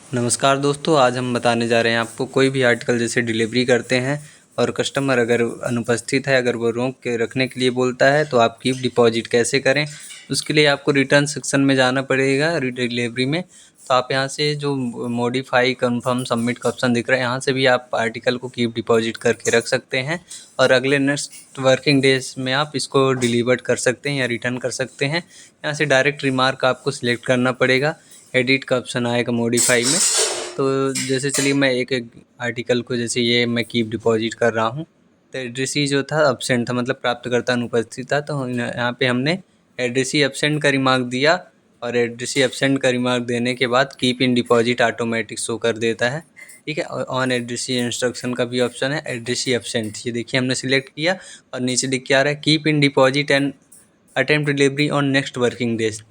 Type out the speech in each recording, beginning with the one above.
नमस्कार दोस्तों, आज हम बताने जा रहे हैं आपको कोई भी आर्टिकल जैसे डिलीवरी करते हैं और कस्टमर अगर अनुपस्थित है, अगर वो रोक के रखने के लिए बोलता है तो आप कीप डिपॉजिट कैसे करें। उसके लिए आपको रिटर्न सेक्शन में जाना पड़ेगा डिलीवरी में। तो आप यहाँ से जो मॉडिफाई कन्फर्म सबमिट का ऑप्शन दिख रहा है, यहाँ से भी आप आर्टिकल को कीप डिपॉजिट करके रख सकते हैं और अगले नेक्स्ट वर्किंग डेज में आप इसको डिलीवर कर सकते हैं या रिटर्न कर सकते हैं। यहाँ से डायरेक्ट रिमार्क आपको सिलेक्ट करना पड़ेगा, एडिट का ऑप्शन आएगा मॉडिफाई में। तो जैसे चलिए मैं एक एक आर्टिकल को, जैसे ये मैं कीप डिपॉजिट कर रहा हूँ, तो एड्रेस ही जो था एब्सेंट था, मतलब प्राप्तकर्ता अनुपस्थित था। तो यहाँ पे हमने एड्रेस ही एब्सेंट का रिमार्क दिया और एड्रेस ही एब्सेंट का रिमार्क देने के बाद keep in deposit automatic show कर देता है। ठीक है, और ऑन एड्रेस ही इंस्ट्रक्शन का भी ऑप्शन है, एड्रेस ही एब्सेंट, ये देखिए हमने सिलेक्ट किया और नीचे लिख के आ रहा है keep in deposit and attempt delivery on next working days.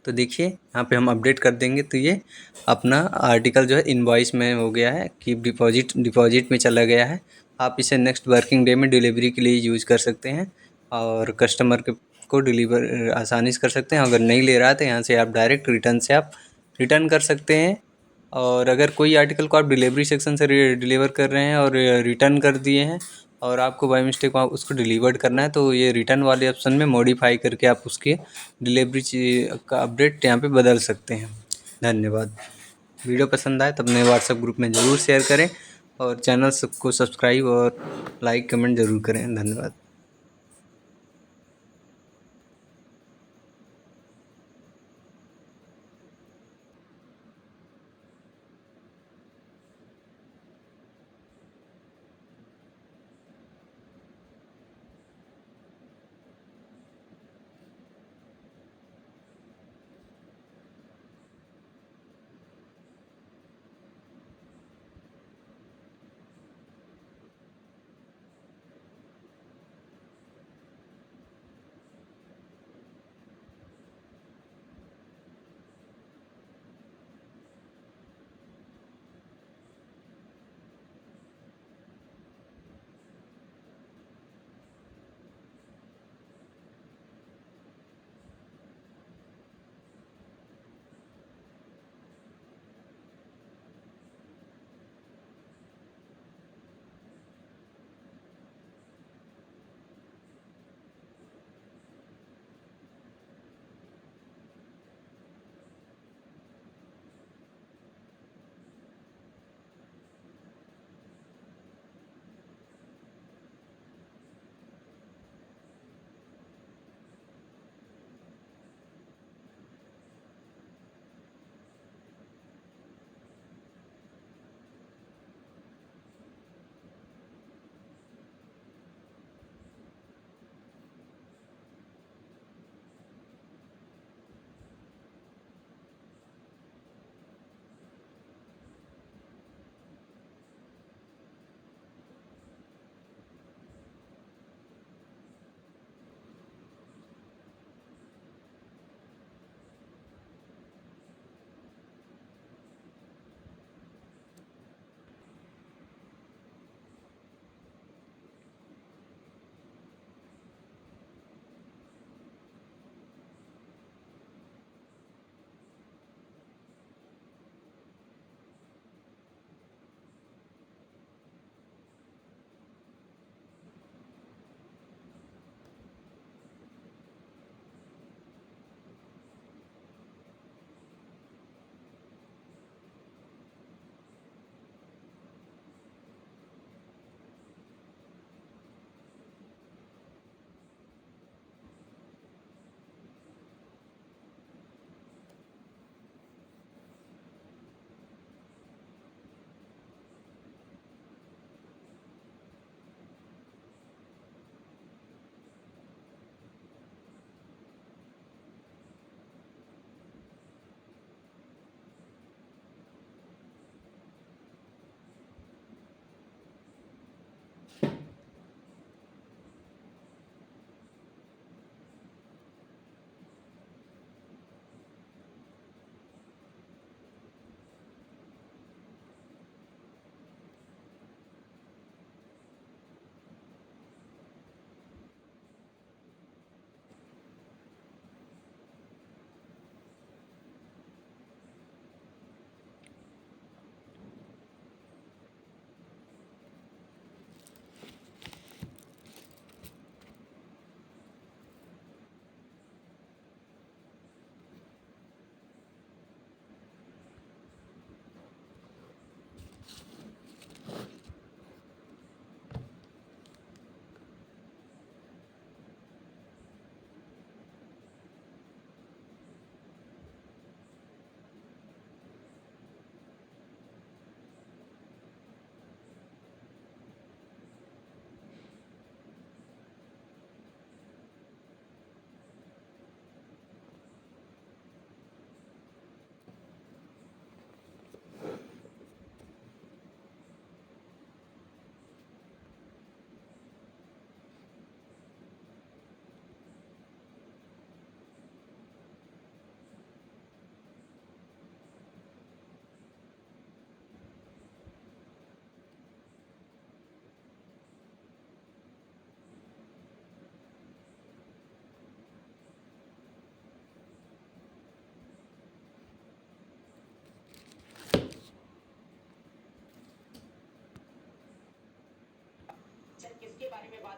तो देखिए यहाँ पे हम अपडेट कर देंगे तो ये अपना आर्टिकल जो है इनवॉइस में हो गया है, कीप डिपॉजिट में चला गया है। आप इसे नेक्स्ट वर्किंग डे में डिलीवरी के लिए यूज़ कर सकते हैं और कस्टमर के को डिलीवर आसानी से कर सकते हैं। अगर नहीं ले रहा है तो यहाँ से आप डायरेक्ट रिटर्न से आप रिटर्न कर सकते हैं। और अगर कोई आर्टिकल को आप डिलीवरी सेक्शन से डिलीवर कर रहे हैं और रिटर्न कर दिए हैं और आपको बाय मिस्टेक वहाँ उसको डिलीवर्ड करना है, तो ये रिटर्न वाले ऑप्शन में मॉडिफाई करके आप उसके डिलीवरी का अपडेट यहाँ पे बदल सकते हैं। धन्यवाद। वीडियो पसंद आए तो अपने व्हाट्सएप ग्रुप में ज़रूर शेयर करें और चैनल को सब्सक्राइब और लाइक कमेंट ज़रूर करें। धन्यवाद।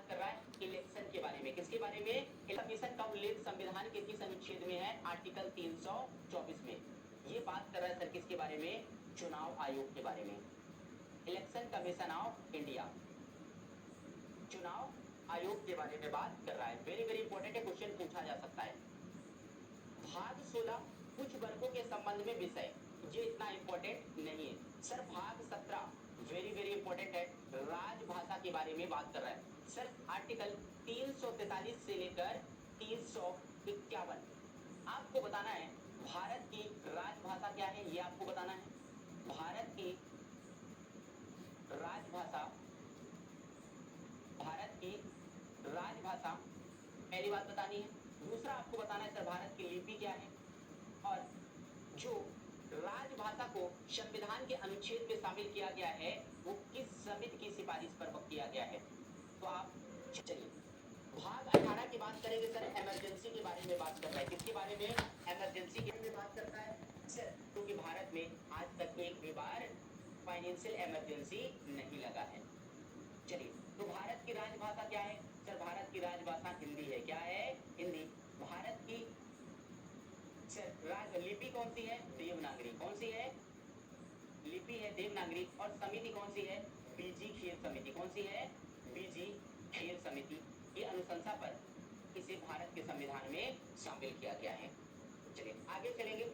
बात कर रहा है इलेक्शन के बारे में। किसके बारे में? कमीशन का उल्लेख संविधान के किस अनुच्छेद में है? आर्टिकल 324 में। ये बात कर रहा है सर किसके बारे में? चुनाव आयोग के बारे में। इलेक्शन कमीशन ऑफ इंडिया चुनाव आयोग के बारे में बात कर रहा है। वेरी वेरी इंपॉर्टेंट है, क्वेश्चन पूछा जा सकता है। भाग 16 कुछ वर्गों के संबंध में विषय, ये इतना इंपॉर्टेंट नहीं है सर। भाग 17 वेरी वेरी इंपॉर्टेंट है, राजभाषा के बारे में बात कर रहा है सर। आर्टिकल 343 से लेकर 351 आपको बताना है भारत की राजभाषा क्या है, ये आपको बताना है। भारत की राजभाषा, भारत की राजभाषा पहली बात बतानी है। दूसरा आपको बताना है सर भारत की लिपि क्या है, और जो राजभाषा को संविधान के अनुच्छेद में शामिल किया गया है वो किस समिति की सिफारिश पर किया गया है। तो आप चलिए भाग 18 की बात करेंगे सर। इमरजेंसी के बारे में बात कर रहा है। किसके बारे में? इमरजेंसी के बारे में बात करता है सर, क्योंकि भारत में आज तक एक भी बार फाइनेंशियल इमरजेंसी नहीं लगा है। चलिए, तो भारत की राजभाषा क्या है सर? भारत की राजभाषा हिंदी है। क्या है? हिंदी। भारत की सर लिपि कौन सी है? देवनागरी। कौन सी है? लिपि है देवनागरी। और समिति कौन सी है? बीजी खेल समिति। कौन सी है? बीजी खेल समिति। ये अनुशंसा पर इसे भारत के संविधान में शामिल किया गया है। चलिए आगे चलेंगे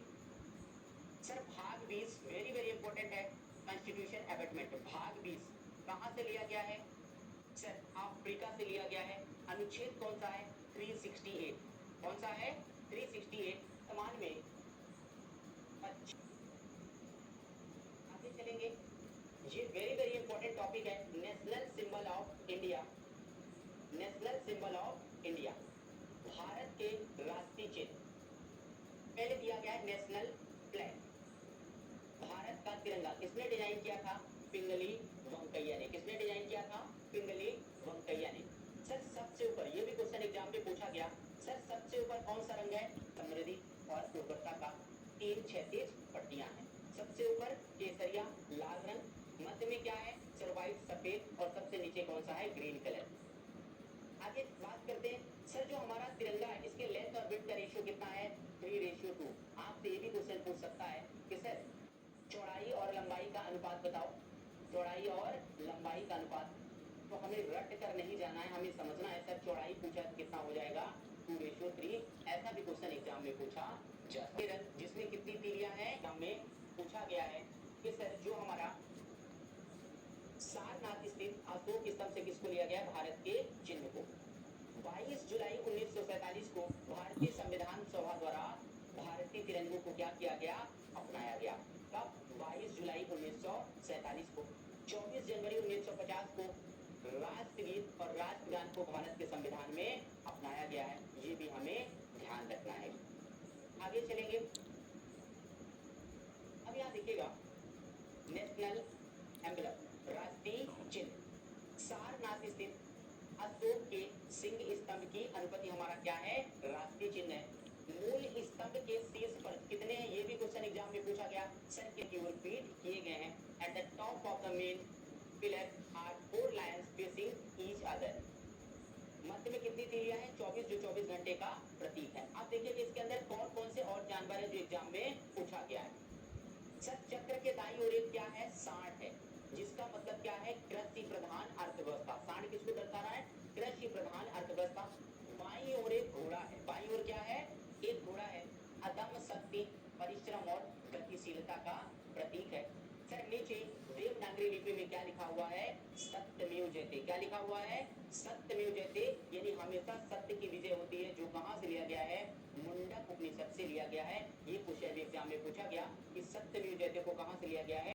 सर। भाग 20 वेरी वेरी इंपॉर्टेंट है, कॉन्स्टिट्यूशन अमेंडमेंट। भाग 20 कहां से लिया गया है सर? अफ्रीका से लिया गया है। अनुच्छेद कौन सा है? 368। कौन सा है? 368। वर्तमान में आगे चलेंगे, ये वेरी वेरी इंपॉर्टेंट टॉपिक है। National symbol of India, national symbol of India, Bharat के राष्ट्रीय चिन्ह। पहले दिया गया है नेशनल फ्लैग, भारत का तिरंगा। किसने डिजाइन किया था? पिंगली वेंकैया ने। किसने डिजाइन किया था? पिंगली वेंकैया ने। सर सबसे ऊपर, ये भी क्वेश्चन एग्जाम में पूछा गया सर, सबसे ऊपर कौन सा रंग है? समृद्धि और उर्वरता का 3 क्षैतिज पट्टियां हैं। सबसे ऊपर केसरिया लाल रंग, मध्य में क्या है सर? व्हाइट सफेद, और सबसे नीचे कौन सा है? Green colour. आगे बात करते हैं सर, जो हमारा तिरंगा है इसके लेंथ और विड्थ का रेशियो कितना है? 3:2। आपसे ये भी क्वेश्चन पूछ सकता है कि सर चौड़ाई और लंबाई का अनुपात बताओ। चौड़ाई और लंबाई का अनुपात, तो हमें रट कर नहीं जाना है, हमें समझना है सर चौड़ाई पूछा तो कितना हो जाएगा? 2:3। ऐसा भी क्वेश्चन एग्जाम में पूछा जाता है। जिसमें कितनी तीलियां हैं एग्जाम में पूछा गया है कि सर जो हमारा सारनाथ स्थित अशोक स्तंभ से किसको लिया गया? भारत के चिन्ह को। 22 जुलाई 1947 को भारतीय संविधान सभा द्वारा भारतीय तिरंगे को क्या किया गया? अपनाया गया। कब? 22 जुलाई 1947 को। 24 जनवरी 1950 को राष्ट्रगीत और राष्ट्रगान को भारत के संविधान में अपनाया गया है। ये भी हमें ध्यान रखना है। आगे चलेंगे, अब यहाँ देखिएगा नेशनल एम्बलम, राष्ट्रीय चिन्ह। सारनाथ स्थित अशोक के सिंह स्तंभ की अनुपति हमारा क्या है? राष्ट्रीय चिन्ह है। मूल स्तंभ के शीर्ष पर कितने हैं? ये भी क्वेश्चन एग्जाम में पूछा गया सर। की ओर फीड किए गए हैं। At the top of the main pillar are 4 lions facing each other. मध्य में कितनी तीलियां हैं? 24, जो 24 घंटे का प्रतीक है। आप देखिए कि इसके अंदर कौन कौन से और जानवर है जो एग्जाम में पूछा गया है। सर चक्र के दाईं ओर एक क्या है? सांड है, जिसका मतलब क्या है? कृषि प्रधान अर्थव्यवस्था। सांड किसको दर्शा रहा है? कृषि प्रधान अर्थव्यवस्था। बाईं ओर एक घोड़ा है। बाईं ओर क्या है? एक घोड़ा है। अदम्य शक्ति, परिश्रम और गतिशीलता का प्रतीक है। सर नीचे देवनागरी लिपि में क्या लिखा हुआ है? सत्यमेव जयते। क्या लिखा हुआ है? सत्यमेव जयते, यानी हमेशा सत्य की विजय होती है। जो कहां से लिया गया है? मुंडक उपनिषद से लिया गया है। ये क्वेश्चन एग्जाम में पूछा गया कि सत्यमेव जयते को कहां से लिया गया है?